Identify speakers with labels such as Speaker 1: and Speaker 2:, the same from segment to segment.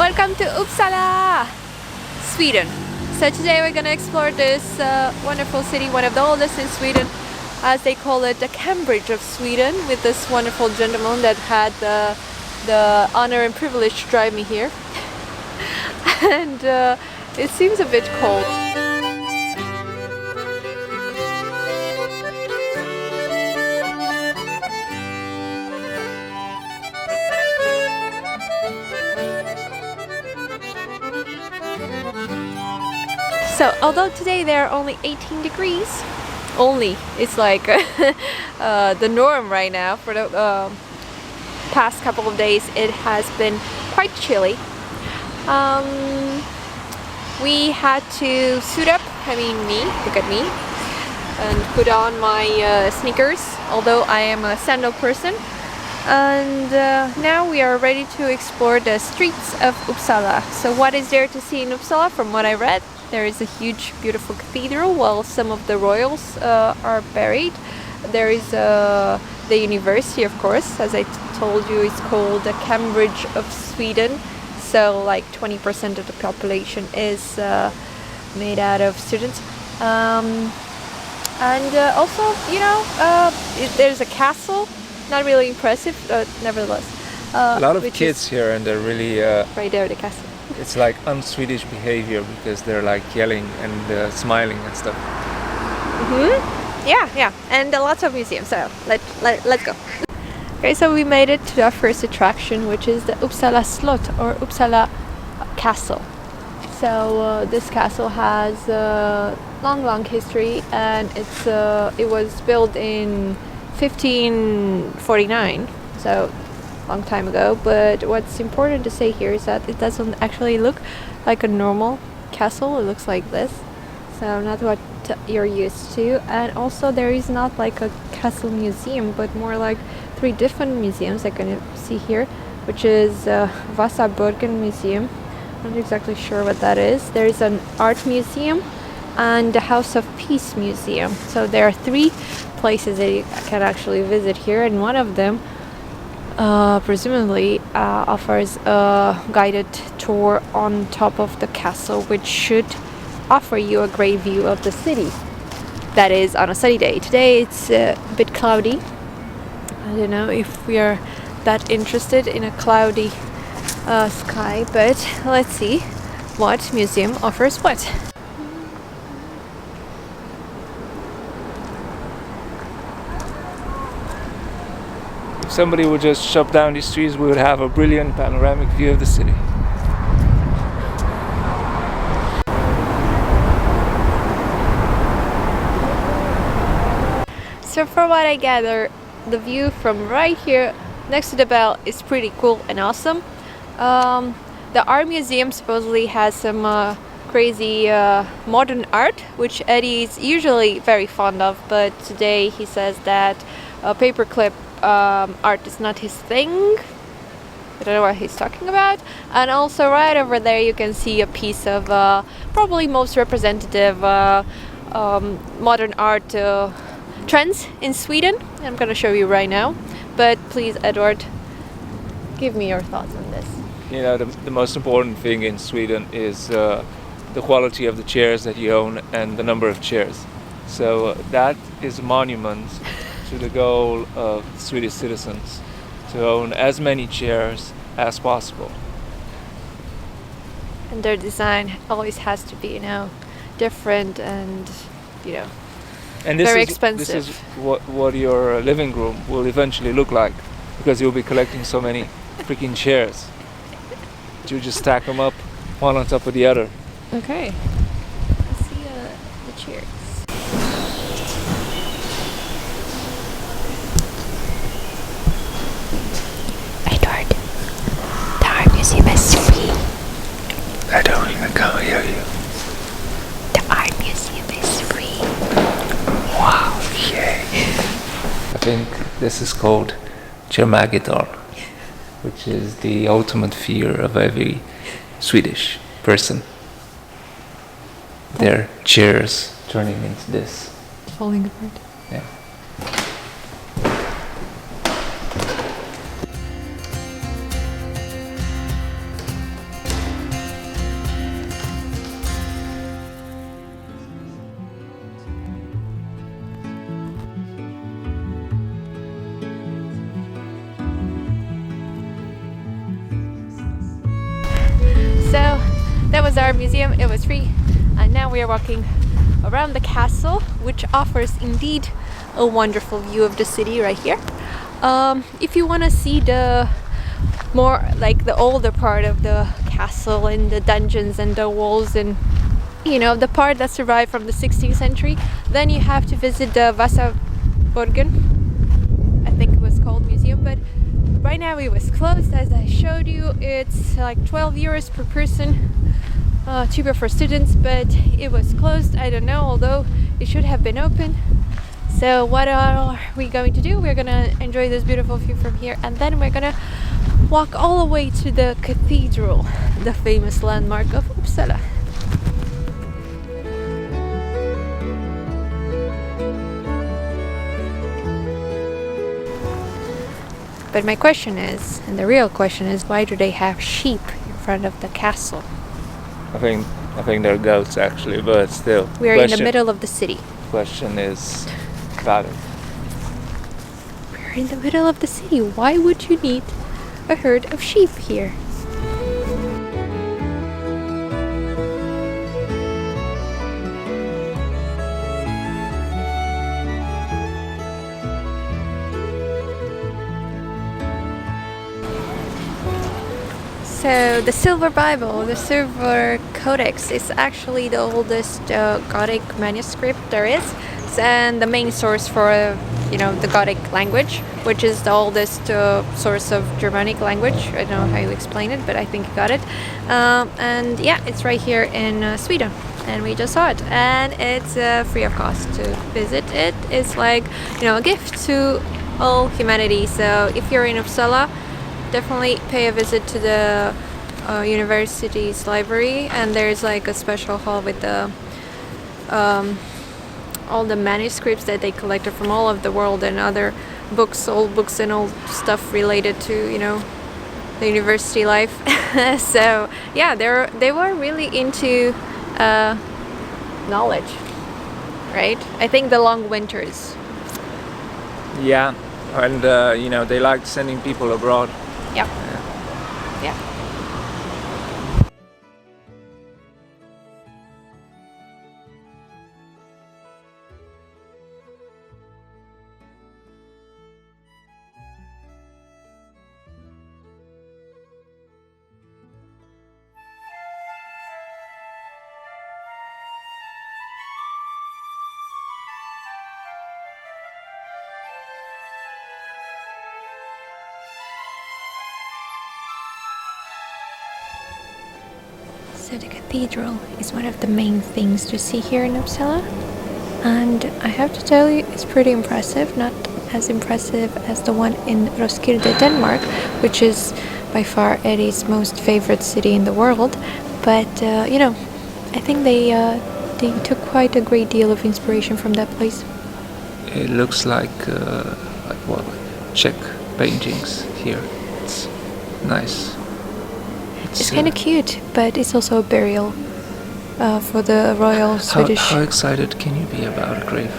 Speaker 1: Welcome to Uppsala, Sweden. So today we're gonna explore this wonderful city, one of the oldest in Sweden, as they call it, the Cambridge of Sweden, with this wonderful gentleman that had the honor and privilege to drive me here. And it seems a bit cold. So, although today there are only 18 degrees, it's like the norm right now. For the past couple of days, it has been quite chilly. We had to suit up, look at me, and put on my sneakers, although I am a sandal person. And now we are ready to explore the streets of Uppsala. So what is there to see in Uppsala? From what I read, there is a huge, beautiful cathedral while some of the royals are buried. There is the university, of course, as I told you, it's called the Cambridge of Sweden. So like 20% of the population is made out of students. And also, there's a castle, not really impressive, nevertheless.
Speaker 2: A lot of kids here, and they're really...
Speaker 1: right there, the castle.
Speaker 2: It's like un-Swedish behavior because they're like yelling and smiling and stuff.
Speaker 1: Yeah, and lots of museums. So let's go. Okay, so we made it to our first attraction, which is the Uppsala Slot or Uppsala Castle. So this castle has a long history, and it was built in 1549. So long time ago. But what's important to say here is that it doesn't actually look like a normal castle. It looks like this, so not what you're used to. And also there is not like a castle museum, but more like 3 different museums I'm gonna see here, which is Vasaborgen Museum. Not exactly sure what that is. There is an art museum and the House of Peace Museum. So there are 3 places that you can actually visit here, and one of them presumably offers a guided tour on top of the castle, which should offer you a great view of the city. That is on a sunny day. Today it's a bit cloudy. I don't know if we are that interested in a cloudy sky, but let's see what museum offers what.
Speaker 2: If somebody would just shop down these streets, we would have a brilliant panoramic view of the city.
Speaker 1: So from what I gather, the view from right here next to the bell is pretty cool and awesome. The art museum supposedly has some crazy modern art, which Eddie is usually very fond of, but today he says that paperclip art is not his thing. I don't know what he's talking about. And also right over there you can see a piece of probably most representative modern art trends in Sweden. I'm gonna show you right now, but please, Edward, give me your thoughts on this.
Speaker 2: You know, the most important thing in Sweden is the quality of the chairs that you own and the number of chairs. So that is a monument to the goal of Swedish citizens to own as many chairs as possible.
Speaker 1: And their design always has to be, different and,
Speaker 2: and
Speaker 1: very expensive.
Speaker 2: This is what your living room will eventually look like, because you'll be collecting so many freaking chairs. You just stack them up one on top of the other.
Speaker 1: Okay. Let's see the chairs. Edward, the art museum is free.
Speaker 2: I can't hear you.
Speaker 1: The art museum is free.
Speaker 2: Wow, yay. I think this is called Germagital, which is the ultimate fear of every Swedish person. Their chairs turning into this.
Speaker 1: Falling apart.
Speaker 2: Yeah.
Speaker 1: was our museum. It was free. And now we are walking around the castle, which offers indeed a wonderful view of the city right here. If you want to see the more like the older part of the castle and the dungeons and the walls and the part that survived from the 16th century, then you have to visit the Vasaborgen, I think it was called, museum. But right now it was closed, as I showed you. It's like 12 euros per person, cheaper for students, but it was closed. I don't know, although it should have been open. So what are we going to do? We're gonna enjoy this beautiful view from here, and then we're gonna walk all the way to the cathedral, the famous landmark of Uppsala. But my question is, and the real question is, why do they have sheep in front of the castle?
Speaker 2: I think they're goats actually, but still.
Speaker 1: We are in the middle of the city.
Speaker 2: Question is valid.
Speaker 1: We're in the middle of the city. Why would you need a herd of sheep here? So the Silver Bible, the Silver Codex, is actually the oldest Gothic manuscript there is, and the main source for the Gothic language, which is the oldest source of Germanic language. I don't know how you explain it, but I think you got it. And yeah, it's right here in Sweden, and we just saw it, and it's free of cost to visit. It is like a gift to all humanity. So if you're in Uppsala, definitely pay a visit to the university's library, and there's like a special hall with the all the manuscripts that they collected from all of the world, and other books, old books and old stuff related to the university life. So yeah, they were really into knowledge, right? I think the long winters.
Speaker 2: Yeah, and they liked sending people abroad.
Speaker 1: Yeah. Yeah. So the cathedral is one of the main things to see here in Uppsala, and I have to tell you, it's pretty impressive. Not as impressive as the one in Roskilde, Denmark, which is by far Eddie's most favorite city in the world. But I think they took quite a great deal of inspiration from that place.
Speaker 2: It looks like what, Czech paintings here. It's nice.
Speaker 1: It's kind of cute, but it's also a burial for the royal Swedish.
Speaker 2: How excited can you be about a grave?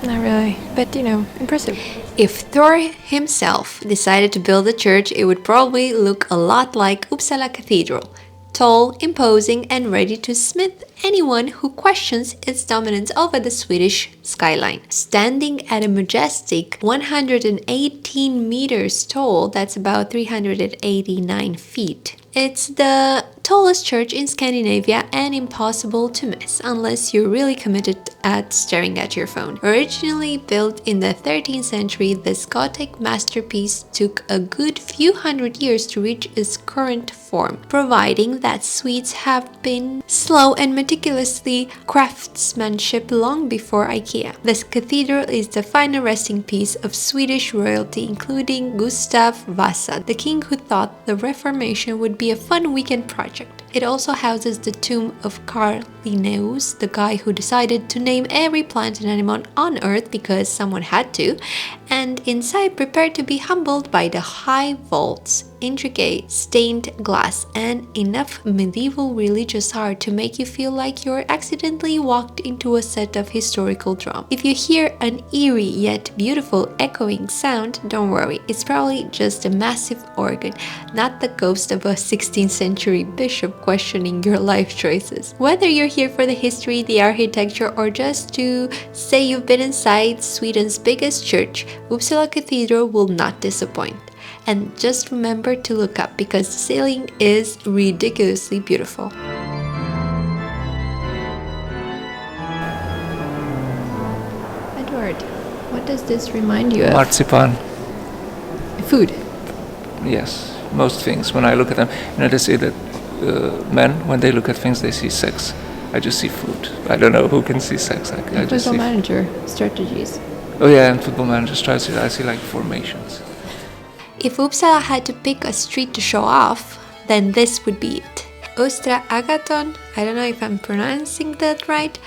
Speaker 1: Not really, but impressive. If Thor himself decided to build a church, it would probably look a lot like Uppsala Cathedral. Tall, imposing, and ready to smite anyone who questions its dominance over the Swedish skyline. Standing at a majestic 118 meters tall, that's about 389 feet. It's the tallest church in Scandinavia and impossible to miss unless you're really committed at staring at your phone. Originally built in the 13th century, this Gothic masterpiece took a good few hundred years to reach its current form, providing that Swedes have been slow and meticulously craftsmanship long before IKEA. This cathedral is the final resting place of Swedish royalty, including Gustav Vasa, the king who thought the Reformation would be a fun weekend project. It also houses the tomb of Carl Linnaeus, the guy who decided to name every plant and animal on Earth because someone had to, and inside prepare to be humbled by the high vaults, intricate stained glass, and enough medieval religious art to make you feel like you're accidentally walked into a set of historical drama. If you hear an eerie yet beautiful echoing sound, don't worry, it's probably just a massive organ, not the ghost of a 16th century bishop questioning your life choices. Whether you're here for the history, the architecture, or just to say you've been inside Sweden's biggest church, Uppsala Cathedral will not disappoint. And just remember to look up because the ceiling is ridiculously beautiful. Edward, what does this remind you of?
Speaker 2: Marzipan.
Speaker 1: Food.
Speaker 2: Yes, most things. When I look at them, they say that men, when they look at things, they see sex. I just see food. I don't know who can see sex. I just see
Speaker 1: manager strategies.
Speaker 2: Oh yeah, and football manager strategies. I see like formations.
Speaker 1: If Uppsala had to pick a street to show off, then this would be it. Östra Ågatan, I don't know if I'm pronouncing that right,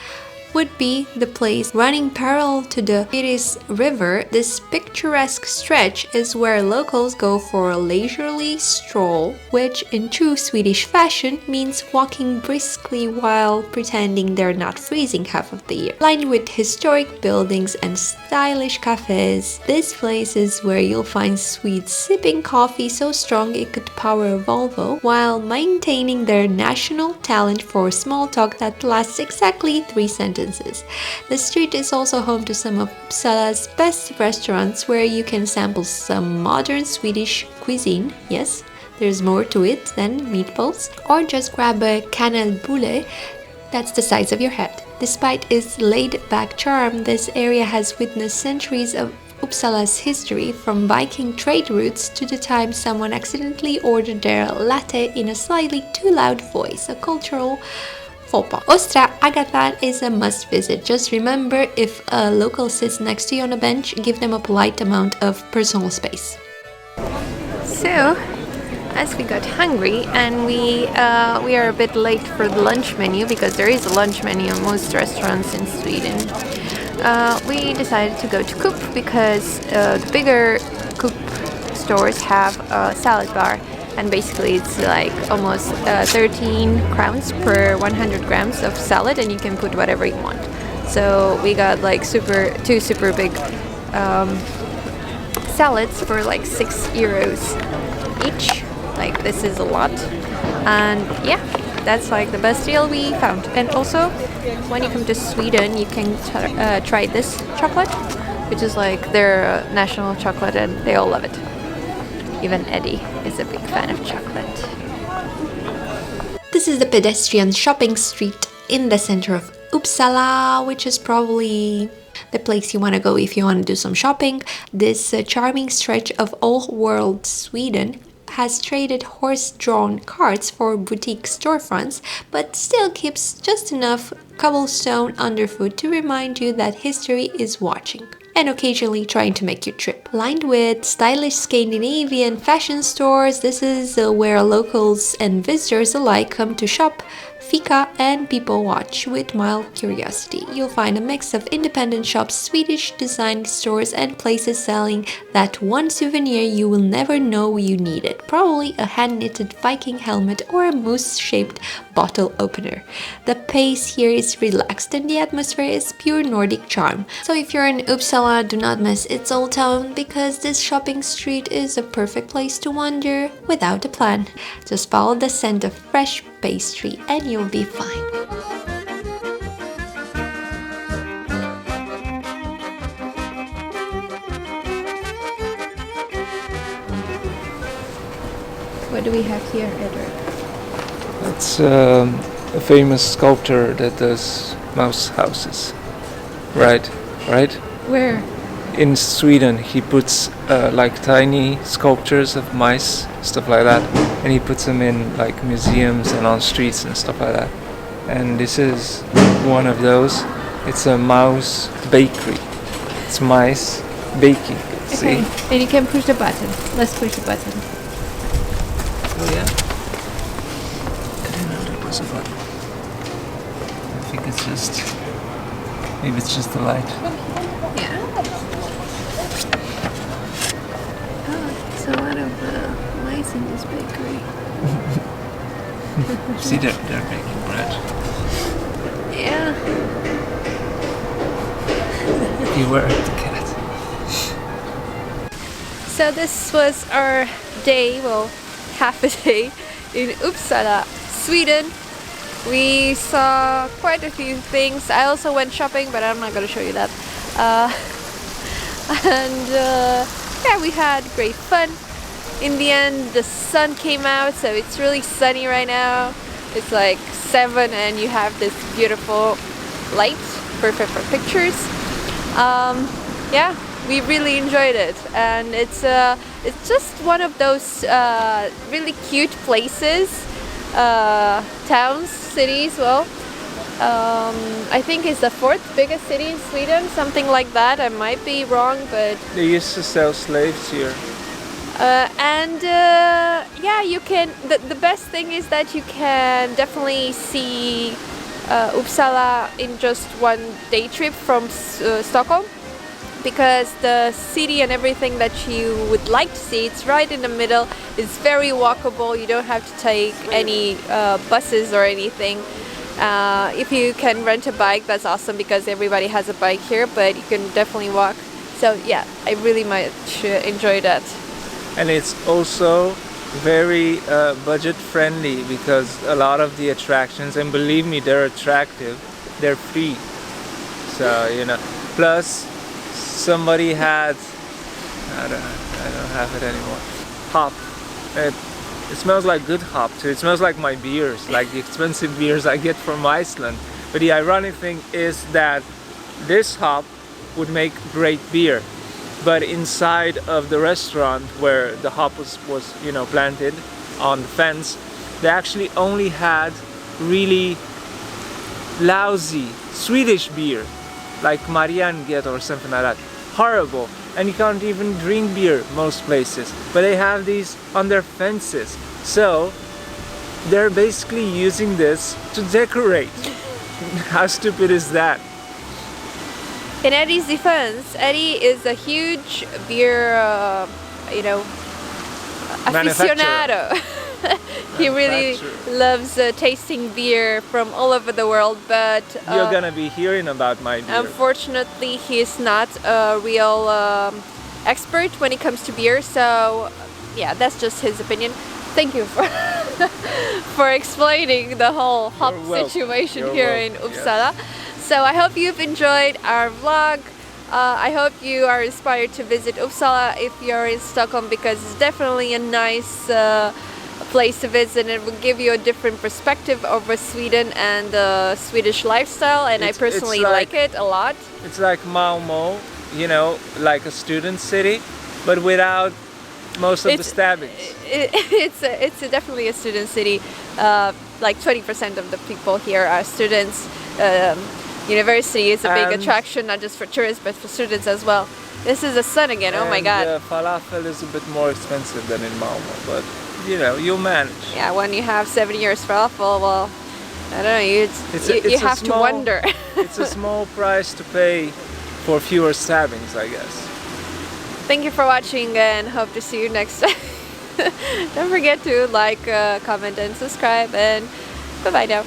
Speaker 1: would be the place running parallel to the Swedish river. This picturesque stretch is where locals go for a leisurely stroll, which in true Swedish fashion means walking briskly while pretending they're not freezing half of the year. Lined with historic buildings and stylish cafés, this place is where you'll find Swedes sipping coffee so strong it could power a Volvo, while maintaining their national talent for small talk that lasts exactly 3 sentences. The street is also home to some of Uppsala's best restaurants where you can sample some modern Swedish cuisine. Yes, there's more to it than meatballs. Or just grab a kanelbulle that's the size of your head. Despite its laid-back charm, this area has witnessed centuries of Uppsala's history, from Viking trade routes to the time someone accidentally ordered their latte in a slightly too loud voice, a cultural Östra Ågatan is a must visit. Just remember, if a local sits next to you on a bench, give them a polite amount of personal space. So, as we got hungry and we are a bit late for the lunch menu, because there is a lunch menu in most restaurants in Sweden, we decided to go to Coop because the bigger Coop stores have a salad bar. And basically it's like almost 13 crowns per 100 grams of salad, and you can put whatever you want. So we got like two super big salads for like €6 each. Like, this is a lot. And yeah, that's like the best deal we found. And also, when you come to Sweden, you can try this chocolate, which is like their national chocolate, and they all love it. Even Eddie is a big fan of chocolate. This is the pedestrian shopping street in the center of Uppsala, which is probably the place you want to go if you want to do some shopping. This charming stretch of old-world Sweden has traded horse-drawn carts for boutique storefronts, but still keeps just enough cobblestone underfoot to remind you that history is watching and occasionally trying to make your trip. Lined with stylish Scandinavian fashion stores, this is where locals and visitors alike come to shop, fika, and people watch with mild curiosity. You'll find a mix of independent shops, Swedish design stores, and places selling that one souvenir you will never know you needed. Probably a hand-knitted Viking helmet or a moose-shaped bottle opener. The pace here is relaxed and the atmosphere is pure Nordic charm. So if you're in Uppsala, do not miss its old town, because this shopping street is a perfect place to wander without a plan. Just follow the scent of fresh pastry and you'll be fine. What do we have here, Edward?
Speaker 2: It's a famous sculptor that does mouse houses. Right?
Speaker 1: Where?
Speaker 2: In Sweden, he puts like tiny sculptures of mice, stuff like that, and he puts them in like museums and on streets and stuff like that. And this is one of those. It's a mouse bakery. It's mice baking. See?
Speaker 1: Okay. And you can push the button. Let's push the button.
Speaker 2: Oh yeah. I didn't know there was a button. I think it's just, maybe it's just the light.
Speaker 1: Yeah. It's a lot of mice in this bakery.
Speaker 2: See, they're baking bread.
Speaker 1: Yeah.
Speaker 2: Beware of the cat.
Speaker 1: So this was our day, well, half a day in Uppsala Sweden. We saw quite a few things. I also went shopping, but I'm not going to show you that. Yeah, we had great fun. In the end, the sun came out, so it's really sunny right now. It's like 7 and you have this beautiful light, perfect for pictures. Yeah, we really enjoyed it, and it's just one of those really cute places, towns, cities. Well, I think it's the 4th biggest city in Sweden, something like that. I might be wrong, but
Speaker 2: They used to sell slaves here.
Speaker 1: yeah, you can. The best thing is that you can definitely see Uppsala in just one day trip from Stockholm, because the city and everything that you would like to see, it's right in the middle. It's very walkable. You don't have to take any buses or anything. If you can rent a bike, that's awesome, because everybody has a bike here, but you can definitely walk. So yeah, I really much enjoy that.
Speaker 2: And it's also very budget friendly, because a lot of the attractions, and believe me, they're attractive, they're free. So, you know, plus somebody had, I don't have it anymore, hop. It smells like good hop too. It smells like my beers, like the expensive beers I get from Iceland. But the ironic thing is that this hop would make great beer. But inside of the restaurant where the hop was you know, planted on the fence, they actually only had really lousy Swedish beer, like Marianne or something like that. Horrible. And you can't even drink beer most places. But they have these on their fences. So they're basically using this to decorate. How stupid is that?
Speaker 1: In Eddie's defense, Eddie is a huge beer, you know, aficionado. He really loves tasting beer from all over the world, but
Speaker 2: you're gonna be hearing about my beer.
Speaker 1: Unfortunately, he's not a real expert when it comes to beer. So, yeah, that's just his opinion. Thank you for for explaining the whole hop situation here in Uppsala. Yes. So I hope you've enjoyed our vlog. I hope you are inspired to visit Uppsala if you're in Stockholm, because it's definitely a nice place to visit. It will give you a different perspective over Sweden and the Swedish lifestyle, and I personally like it a lot.
Speaker 2: It's like Malmö, you know, like a student city, but without most of the stabbings.
Speaker 1: It's definitely a student city. Like 20% of the people here are students. University is a big attraction, not just for tourists, but for students as well. This is the sun again, oh my god.
Speaker 2: Falafel is a bit more expensive than in Malmö, but you know, you'll manage.
Speaker 1: Yeah, when you have 7 years falafel, well, I don't know, you have to wonder.
Speaker 2: It's a small price to pay for fewer stabbings, I guess.
Speaker 1: Thank you for watching, and hope to see you next time. Don't forget to like, comment and subscribe, and bye bye now.